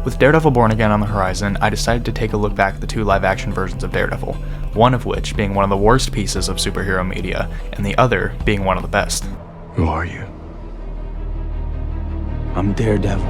With Daredevil Born Again on the horizon, I decided to take a look back at the 2 live-action versions of Daredevil, one of which being one of the worst pieces of superhero media, and the other being one of the best. Who are you? I'm Daredevil.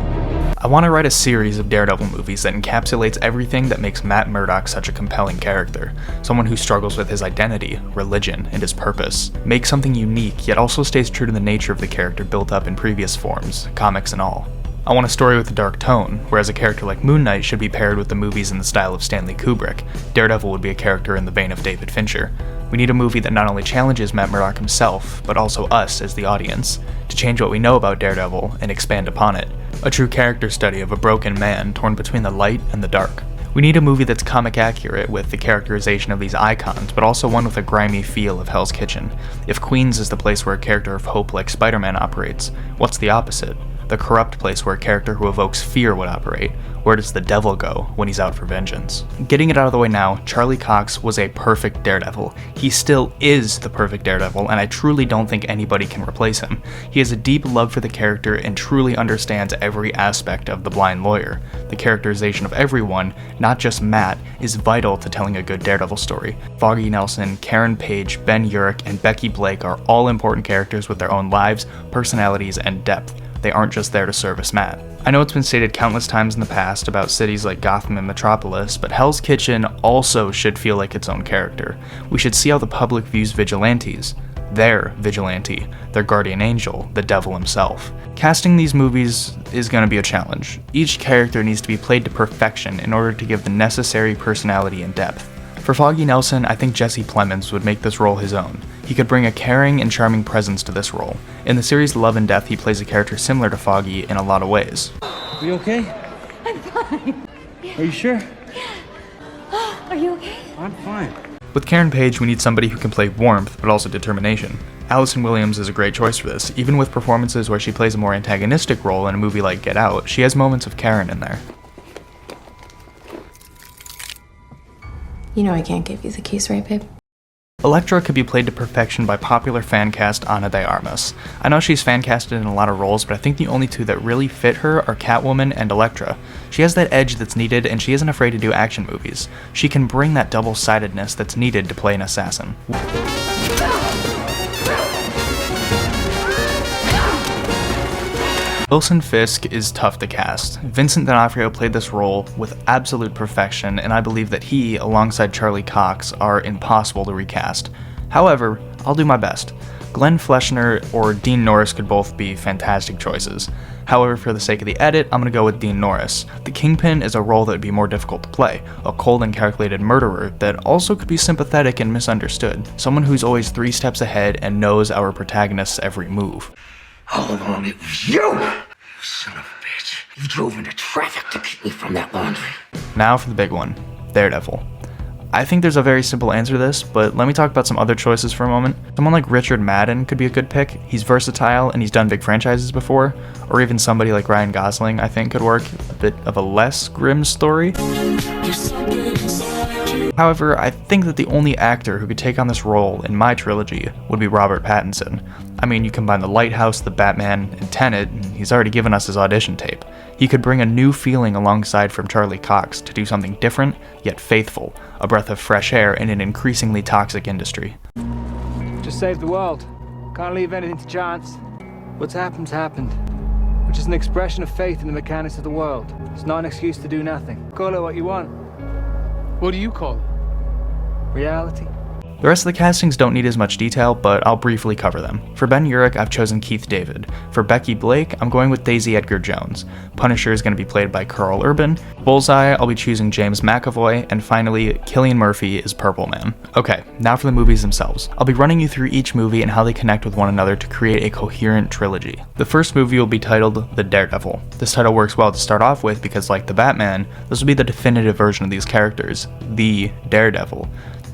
I want to write a series of Daredevil movies that encapsulates everything that makes Matt Murdock such a compelling character, someone who struggles with his identity, religion, and his purpose. Make something unique, yet also stays true to the nature of the character built up in previous forms, comics and all. I want a story with a dark tone, whereas a character like Moon Knight should be paired with the movies in the style of Stanley Kubrik. Daredevil would be a character in the vein of David Fincher. We need a movie that not only challenges Matt Murdock himself, but also us as the audience, to change what we know about Daredevil and expand upon it. A true character study of a broken man torn between the light and the dark. We need a movie that's comic accurate with the characterization of these icons, but also one with a grimy feel of Hell's Kitchen. If Queens is the place where a character of hope like Spider-Man operates, what's the opposite? The corrupt place where a character who evokes fear would operate. Where does the devil go when he's out for vengeance? Getting it out of the way now, Charlie Cox was a perfect Daredevil. He still is the perfect Daredevil, and I truly don't think anybody can replace him. He has a deep love for the character and truly understands every aspect of the blind lawyer. The characterization of everyone, not just Matt, is vital to telling a good Daredevil story. Foggy Nelson, Karen Page, Ben Urich, and Becky Blake are all important characters with their own lives, personalities, and depth. They aren't just there to service Matt. I know it's been stated countless times in the past about cities like Gotham and Metropolis, but Hell's Kitchen also should feel like its own character. We should see how the public views vigilantes. Their vigilante, their guardian angel, the devil himself. Casting these movies is going to be a challenge. Each character needs to be played to perfection in order to give the necessary personality and depth. For Foggy Nelson, I think Jesse Plemons would make this role his own. He could bring a caring and charming presence to this role. In the series Love and Death, he plays a character similar to Foggy in a lot of ways. Are you okay? I'm fine. Are you sure? Yeah. Are you okay? I'm fine. With Karen Page, we need somebody who can play warmth, but also determination. Allison Williams is a great choice for this. Even with performances where she plays a more antagonistic role in a movie like Get Out, she has moments of Karen in there. You know I can't give you the keys, right, babe? Elektra could be played to perfection by popular fan cast Ana de Armas. I know she's fan casted in a lot of roles, but I think the only 2 that really fit her are Catwoman and Elektra. She has that edge that's needed, and she isn't afraid to do action movies. She can bring that double-sidedness that's needed to play an assassin. Wilson Fisk is tough to cast. Vincent D'Onofrio played this role with absolute perfection, and I believe that he, alongside Charlie Cox, are impossible to recast. However, I'll do my best. Glenn Fleshner or Dean Norris could both be fantastic choices. However, for the sake of the edit, I'm gonna go with Dean Norris. The Kingpin is a role that would be more difficult to play, a cold and calculated murderer that also could be sympathetic and misunderstood, someone who's always 3 steps ahead and knows our protagonist's every move. All along it was you! Son of a bitch. You drove into traffic to keep me from that laundry. Now for the big one, Daredevil. I think there's a very simple answer to this, but let me talk about some other choices for a moment. Someone like Richard Madden could be a good pick. He's versatile and he's done big franchises before. Or even somebody like Ryan Gosling I think could work. A bit of a less grim story. However, I think that the only actor who could take on this role in my trilogy would be Robert Pattinson. I mean, you combine The Lighthouse, The Batman, and Tenet, and he's already given us his audition tape. He could bring a new feeling alongside from Charlie Cox to do something different, yet faithful, a breath of fresh air in an increasingly toxic industry. Just save the world. Can't leave anything to chance. What's happened's happened. Which is an expression of faith in the mechanics of the world. It's not an excuse to do nothing. Call it what you want. What do you call it? Reality. The rest of the castings don't need as much detail, but I'll briefly cover them. For Ben Urich, I've chosen Keith David. For Becky Blake, I'm going with Daisy Edgar Jones. Punisher is going to be played by Carl Urban. Bullseye, I'll be choosing James McAvoy. And finally, Cillian Murphy is Purple Man. Okay, now for the movies themselves. I'll be running you through each movie and how they connect with one another to create a coherent trilogy. The first movie will be titled The Daredevil. This title works well to start off with because, like The Batman, this will be the definitive version of these characters, the Daredevil.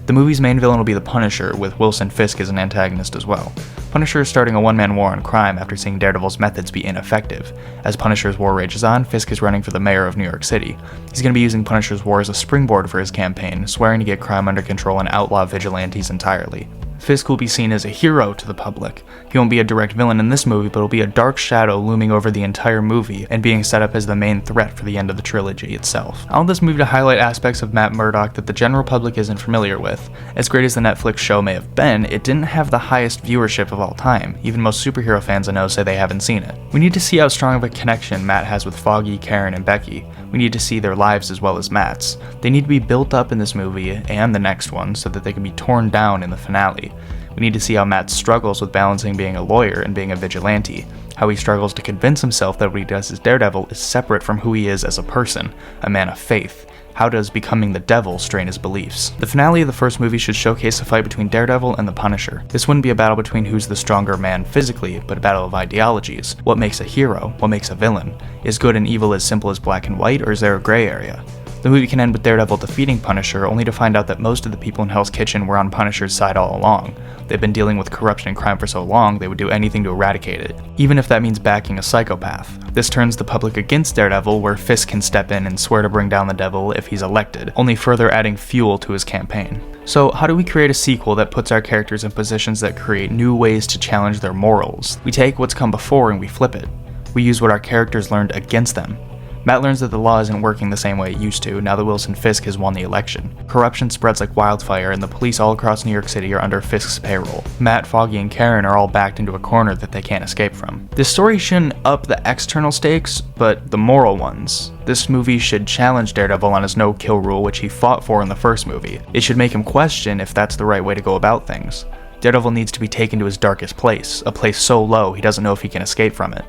The movie's main villain will be the Punisher, with Wilson Fisk as an antagonist as well. Punisher is starting a one-man war on crime after seeing Daredevil's methods be ineffective. As Punisher's war rages on, Fisk is running for the mayor of New York City. He's going to be using Punisher's war as a springboard for his campaign, swearing to get crime under control and outlaw vigilantes entirely. Fisk will be seen as a hero to the public. He won't be a direct villain in this movie, but will be a dark shadow looming over the entire movie and being set up as the main threat for the end of the trilogy itself. I want this movie to highlight aspects of Matt Murdock that the general public isn't familiar with. As great as the Netflix show may have been, it didn't have the highest viewership of all time. Even most superhero fans I know say they haven't seen it. We need to see how strong of a connection Matt has with Foggy, Karen, and Becky. We need to see their lives as well as Matt's. They need to be built up in this movie and the next one so that they can be torn down in the finale. We need to see how Matt struggles with balancing being a lawyer and being a vigilante, how he struggles to convince himself that what he does as Daredevil is separate from who he is as a person, a man of faith. How does becoming the devil strain his beliefs? The finale of the first movie should showcase a fight between Daredevil and the Punisher. This wouldn't be a battle between who's the stronger man physically, but a battle of ideologies. What makes a hero? What makes a villain? Is good and evil as simple as black and white, or is there a gray area? The movie can end with Daredevil defeating Punisher, only to find out that most of the people in Hell's Kitchen were on Punisher's side all along. They've been dealing with corruption and crime for so long, they would do anything to eradicate it, even if that means backing a psychopath. This turns the public against Daredevil, where Fisk can step in and swear to bring down the devil if he's elected, only further adding fuel to his campaign. So how do we create a sequel that puts our characters in positions that create new ways to challenge their morals? We take what's come before and we flip it. We use what our characters learned against them. Matt learns that the law isn't working the same way it used to now that Wilson Fisk has won the election. Corruption spreads like wildfire and the police all across New York City are under Fisk's payroll. Matt, Foggy, and Karen are all backed into a corner that they can't escape from. This story shouldn't up the external stakes, but the moral ones. This movie should challenge Daredevil on his no-kill rule, which he fought for in the first movie. It should make him question if that's the right way to go about things. Daredevil needs to be taken to his darkest place, a place so low he doesn't know if he can escape from it.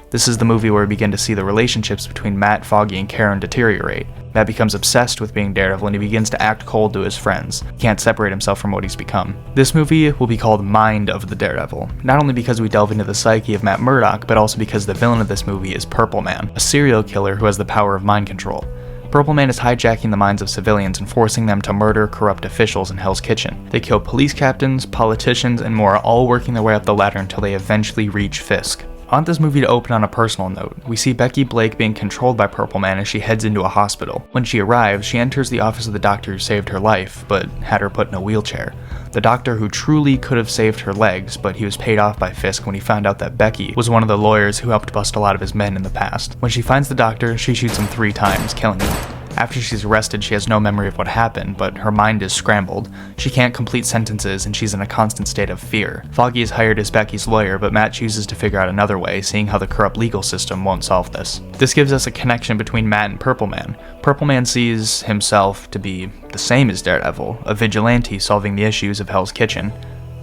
This is the movie where we begin to see the relationships between Matt, Foggy, and Karen deteriorate. Matt becomes obsessed with being Daredevil and he begins to act cold to his friends. He can't separate himself from what he's become. This movie will be called Mind of the Daredevil, not only because we delve into the psyche of Matt Murdock, but also because the villain of this movie is Purple Man, a serial killer who has the power of mind control. Purple Man is hijacking the minds of civilians and forcing them to murder corrupt officials in Hell's Kitchen. They kill police captains, politicians, and more, all working their way up the ladder until they eventually reach Fisk. I want this movie to open on a personal note. We see Becky Blake being controlled by Purple Man as she heads into a hospital. When she arrives, she enters the office of the doctor who saved her life, but had her put in a wheelchair. The doctor who truly could have saved her legs, but he was paid off by Fisk when he found out that Becky was one of the lawyers who helped bust a lot of his men in the past. When she finds the doctor, she shoots him 3 times, killing him. After she's arrested, she has no memory of what happened, but her mind is scrambled. She can't complete sentences and she's in a constant state of fear. Foggy is hired as Becky's lawyer, but Matt chooses to figure out another way, seeing how the corrupt legal system won't solve this. This gives us a connection between Matt and Purple Man. Purple Man sees himself to be the same as Daredevil, a vigilante solving the issues of Hell's Kitchen.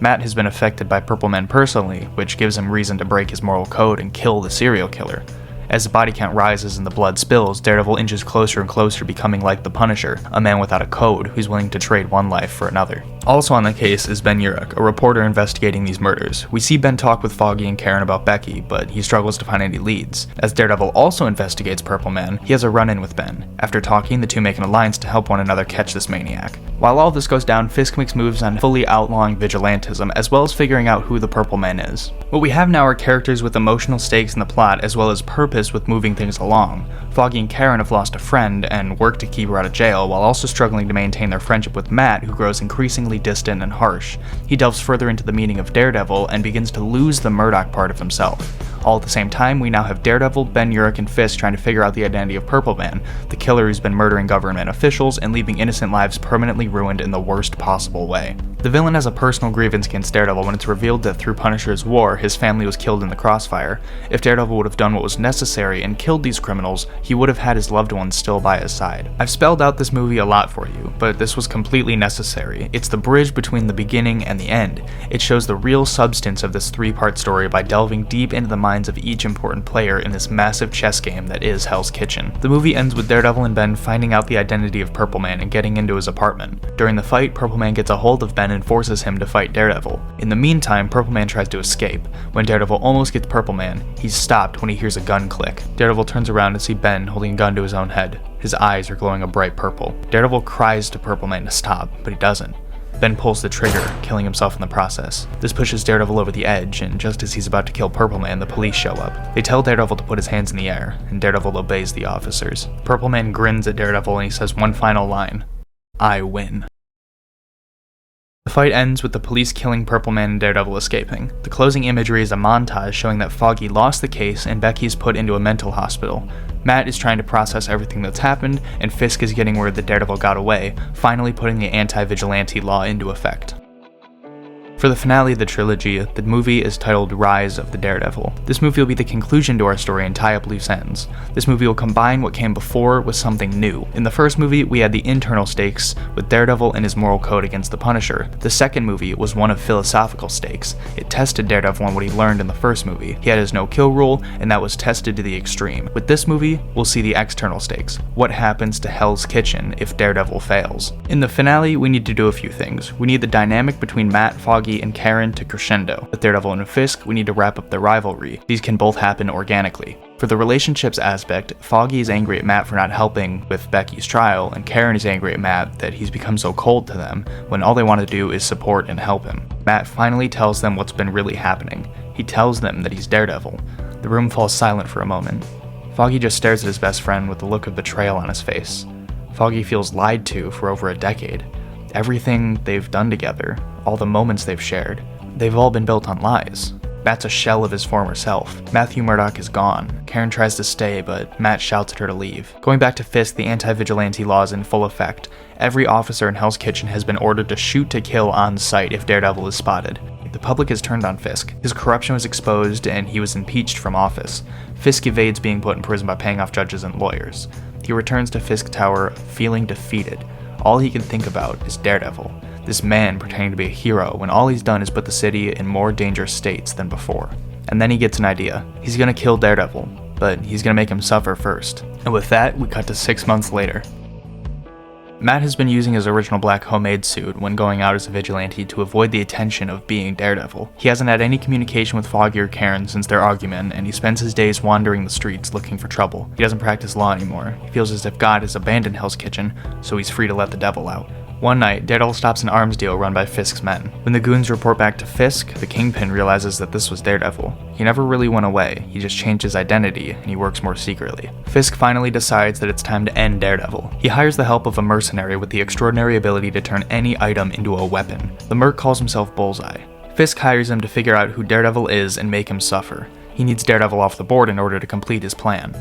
Matt has been affected by Purple Man personally, which gives him reason to break his moral code and kill the serial killer. As the body count rises and the blood spills, Daredevil inches closer and closer, becoming like the Punisher, a man without a code who's willing to trade one life for another. Also on the case is Ben Urich, a reporter investigating these murders. We see Ben talk with Foggy and Karen about Becky, but he struggles to find any leads. As Daredevil also investigates Purple Man, he has a run-in with Ben. After talking, the two make an alliance to help one another catch this maniac. While all this goes down, Fisk makes moves on fully outlawing vigilantism, as well as figuring out who the Purple Man is. What we have now are characters with emotional stakes in the plot, as well as purpose with moving things along. Foggy and Karen have lost a friend and work to keep her out of jail, while also struggling to maintain their friendship with Matt, who grows increasingly distant and harsh. He delves further into the meaning of Daredevil and begins to lose the Murdock part of himself. All at the same time, we now have Daredevil, Ben Urich, and Fisk trying to figure out the identity of Purple Man, the killer who's been murdering government officials and leaving innocent lives permanently ruined in the worst possible way. The villain has a personal grievance against Daredevil when it's revealed that through Punisher's war, his family was killed in the crossfire. If Daredevil would have done what was necessary and killed these criminals, he would have had his loved ones still by his side. I've spelled out this movie a lot for you, but this was completely necessary. It's the bridge between the beginning and the end. It shows the real substance of this 3-part story by delving deep into the minds of each important player in this massive chess game that is Hell's Kitchen. The movie ends with Daredevil and Ben finding out the identity of Purple Man and getting into his apartment. During the fight, Purple Man gets a hold of Ben and forces him to fight Daredevil. In the meantime, Purple Man tries to escape. When Daredevil almost gets Purple Man, he's stopped when he hears a gun click. Daredevil turns around to see Ben holding a gun to his own head. His eyes are glowing a bright purple. Daredevil cries to Purple Man to stop, but he doesn't. Ben pulls the trigger, killing himself in the process. This pushes Daredevil over the edge, and just as he's about to kill Purple Man, the police show up. They tell Daredevil to put his hands in the air, and Daredevil obeys the officers. Purple Man grins at Daredevil and he says one final line: "I win." The fight ends with the police killing Purple Man and Daredevil escaping. The closing imagery is a montage showing that Foggy lost the case and Becky's put into a mental hospital. Matt is trying to process everything that's happened, and Fisk is getting word that Daredevil got away, finally putting the anti-vigilante law into effect. For the finale of the trilogy, the movie is titled Rise of the Daredevil. This movie will be the conclusion to our story and tie up loose ends. This movie will combine what came before with something new. In the first movie, we had the internal stakes with Daredevil and his moral code against the Punisher. The second movie was one of philosophical stakes. It tested Daredevil on what he learned in the first movie. He had his no-kill rule, and that was tested to the extreme. With this movie, we'll see the external stakes. What happens to Hell's Kitchen if Daredevil fails? In the finale, we need to do a few things. We need the dynamic between Matt, Foggy, and Karen to crescendo. With Daredevil and Fisk, we need to wrap up the rivalry. These can both happen organically. For the relationships aspect, Foggy is angry at Matt for not helping with Becky's trial, and Karen is angry at Matt that he's become so cold to them when all they want to do is support and help him. Matt finally tells them what's been really happening. He tells them that he's Daredevil. The room falls silent for a moment. Foggy just stares at his best friend with a look of betrayal on his face. Foggy feels lied to for over a decade. Everything they've done together, all the moments they've shared, they've all been built on lies. Matt's a shell of his former self. Matthew Murdock is gone. Karen tries to stay, but Matt shouts at her to leave. Going back to Fisk, the anti-vigilante law is in full effect. Every officer in Hell's Kitchen has been ordered to shoot to kill on sight if Daredevil is spotted. The public has turned on Fisk. His corruption was exposed and he was impeached from office. Fisk evades being put in prison by paying off judges and lawyers. He returns to Fisk Tower feeling defeated. All he can think about is Daredevil, this man pretending to be a hero when all he's done is put the city in more dangerous states than before. And then he gets an idea. He's gonna kill Daredevil, but he's gonna make him suffer first. And with that, we cut to 6 months later. Matt has been using his original black homemade suit when going out as a vigilante to avoid the attention of being Daredevil. He hasn't had any communication with Foggy or Karen since their argument, and he spends his days wandering the streets looking for trouble. He doesn't practice law anymore. He feels as if God has abandoned Hell's Kitchen, so he's free to let the devil out. One night, Daredevil stops an arms deal run by Fisk's men. When the goons report back to Fisk, the Kingpin realizes that this was Daredevil. He never really went away, he just changed his identity, and he works more secretly. Fisk finally decides that it's time to end Daredevil. He hires the help of a mercenary with the extraordinary ability to turn any item into a weapon. The merc calls himself Bullseye. Fisk hires him to figure out who Daredevil is and make him suffer. He needs Daredevil off the board in order to complete his plan.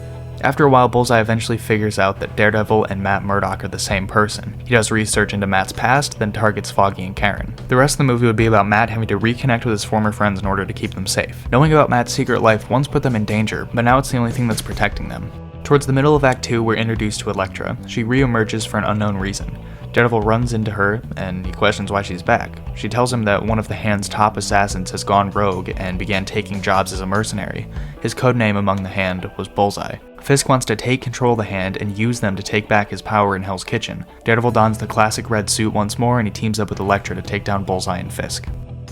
After a while, Bullseye eventually figures out that Daredevil and Matt Murdock are the same person. He does research into Matt's past, then targets Foggy and Karen. The rest of the movie would be about Matt having to reconnect with his former friends in order to keep them safe. Knowing about Matt's secret life once put them in danger, but now it's the only thing that's protecting them. Towards the middle of Act 2, we're introduced to Elektra. She re-emerges for an unknown reason. Daredevil runs into her, and he questions why she's back. She tells him that one of the Hand's top assassins has gone rogue and began taking jobs as a mercenary. His codename among the Hand was Bullseye. Fisk wants to take control of the Hand and use them to take back his power in Hell's Kitchen. Daredevil dons the classic red suit once more, and he teams up with Elektra to take down Bullseye and Fisk.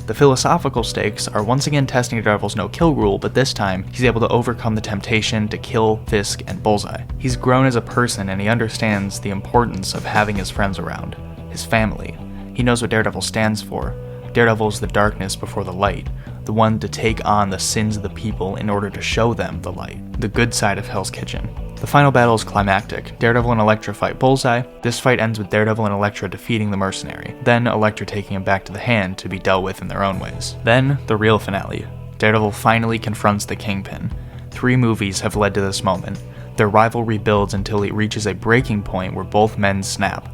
The philosophical stakes are once again testing Daredevil's no-kill rule, but this time, he's able to overcome the temptation to kill Fisk and Bullseye. He's grown as a person and he understands the importance of having his friends around, his family. He knows what Daredevil stands for. Daredevil is the darkness before the light, the one to take on the sins of the people in order to show them the light, the good side of Hell's Kitchen. The final battle is climactic. Daredevil and Elektra fight Bullseye. This fight ends with Daredevil and Elektra defeating the mercenary, then Elektra taking him back to the Hand to be dealt with in their own ways. Then, the real finale. Daredevil finally confronts the Kingpin. 3 movies have led to this moment. Their rivalry builds until it reaches a breaking point where both men snap.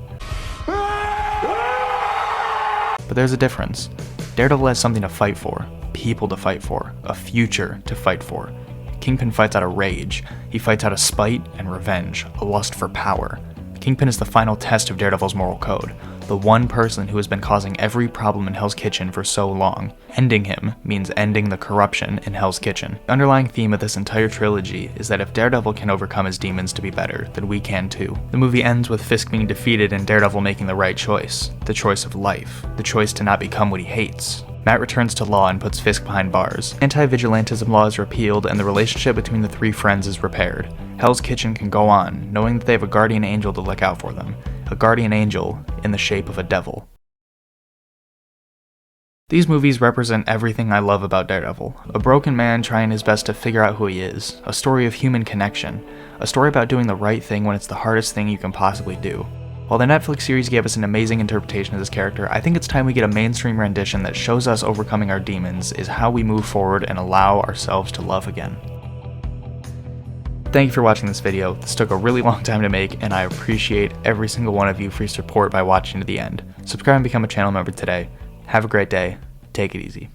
But there's a difference. Daredevil has something to fight for, people to fight for, a future to fight for. Kingpin fights out of rage. He fights out of spite and revenge, a lust for power. Kingpin is the final test of Daredevil's moral code, the one person who has been causing every problem in Hell's Kitchen for so long. Ending him means ending the corruption in Hell's Kitchen. The underlying theme of this entire trilogy is that if Daredevil can overcome his demons to be better, then we can too. The movie ends with Fisk being defeated and Daredevil making the right choice, the choice of life, the choice to not become what he hates. Matt returns to law and puts Fisk behind bars. Anti-vigilantism law is repealed and the relationship between the 3 friends is repaired. Hell's Kitchen can go on, knowing that they have a guardian angel to look out for them. A guardian angel in the shape of a devil. These movies represent everything I love about Daredevil. A broken man trying his best to figure out who he is. A story of human connection. A story about doing the right thing when it's the hardest thing you can possibly do. While the Netflix series gave us an amazing interpretation of this character, I think it's time we get a mainstream rendition that shows us overcoming our demons is how we move forward and allow ourselves to love again. Thank you for watching this video. This took a really long time to make, and I appreciate every single one of you for your support by watching to the end. Subscribe and become a channel member today. Have a great day. Take it easy.